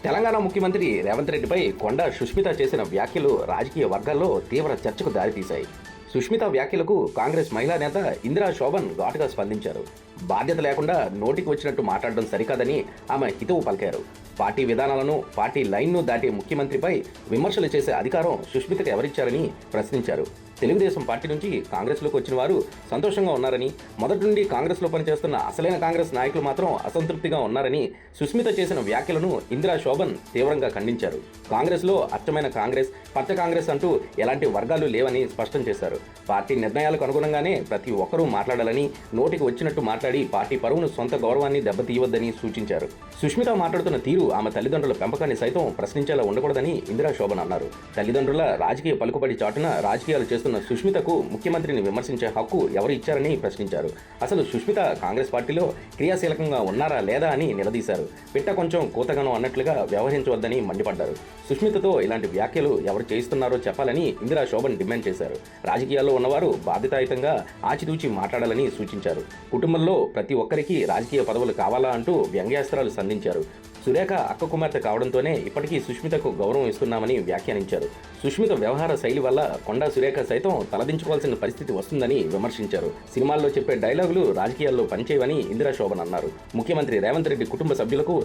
తెలంగాణ ముఖ్యమంత్రి రేవంత్ రెడ్డిపై కొండా సుష్మిత చేసిన వ్యాఖ్యలు రాజకీయ వర్గాల్లో తీవ్ర చర్చకు దారితీశాయి. సుష్మిత వ్యాఖ్యలకు కాంగ్రెస్ మహిళా నేత ఇందిరా శోభన్ ఘాటుగా స్పందించారు. బాధ్యత లేకుండా నోటికి వచ్చినట్టు మాట్లాడడం సరికాదని ఆమె హితవు పలికారు. పార్టీ విధానాలను, పార్టీ లైన్ను దాటే ముఖ్యమంత్రిపై విమర్శలు చేసే అధికారం సుష్మితకు ఎవరిచ్చారని ప్రశ్నించారు. తెలుగుదేశం పార్టీ నుంచి కాంగ్రెస్లోకి వచ్చిన వారు సంతోషంగా ఉన్నారని, మొదటి నుండి కాంగ్రెస్లో పనిచేస్తున్న అసలైన కాంగ్రెస్ నాయకులు మాత్రం అసంతృప్తిగా ఉన్నారని సుష్మిత చేసిన వ్యాఖ్యలను ఇందిరా శోభన్ తీవ్రంగా ఖండించారు. కాంగ్రెస్లో అచ్చమైన కాంగ్రెస్, పచ్చ కాంగ్రెస్ అంటూ ఎలాంటి వర్గాలు లేవని స్పష్టం చేశారు. పార్టీ నిర్ణయాలకు అనుగుణంగానే ప్రతి ఒక్కరూ మాట్లాడాలని, నోటికి వచ్చినట్టు మాట్లాడి పార్టీ పరువును, సొంత గౌరవాన్ని దెబ్బతీయవద్దని సూచించారు. సుష్మిత మాట్లాడుతున్న తీరు ఆమె తల్లిదండ్రుల పెంపకాన్ని సైతం ప్రశ్నించేలా ఉండకూడదని ఇందిరా శోభన్ అన్నారు. తల్లిదండ్రుల రాజకీయ పలుకుబడి చాటున రాజకీయాలు చేస్తున్న సుష్మితకు ముఖ్యమంత్రిని విమర్శించే హక్కు ఎవరు ఇచ్చారని ప్రశ్నించారు. అసలు సుష్మిత కాంగ్రెస్ పార్టీలో క్రియాశీలకంగా ఉన్నారా లేదా అని నిలదీశారు. పిట్ట కొంచెం కూతగనం అన్నట్లుగా వ్యవహరించవద్దని మండిపడ్డారు. సుష్మితతో ఇలాంటి వ్యాఖ్యలు ఎవరు చేయిస్తున్నారో చెప్పాలని ఇందిరా శోభన్ డిమాండ్ చేశారు. రాజకీయాల్లో ఉన్నవారు బాధ్యతాయుతంగా ఆచితూచి మాట్లాడాలని సూచించారు. కుటుంబంలో ప్రతి ఒక్కరికి రాజకీయ పదవులు కావాలా అంటూ వ్యంగ్యాస్త్రాలు సంధించారు. సురేఖ అక్క కుమార్తె కావడంతోనే ఇప్పటికీ సుష్మితకు గౌరవం ఇస్తున్నామని వ్యాఖ్యానించారు. సుష్మిత వ్యవహార శైలి వల్ల కొండా సురేఖ సైతం తలదించుకోవాల్సిన పరిస్థితి వస్తుందని విమర్శించారు. సినిమాల్లో చెప్పే డైలాగులు రాజకీయాల్లో పనిచేయవని ఇందిరా శోభన్ అన్నారు. ముఖ్యమంత్రి రేవంత్ రెడ్డి కుటుంబ సభ్యులకు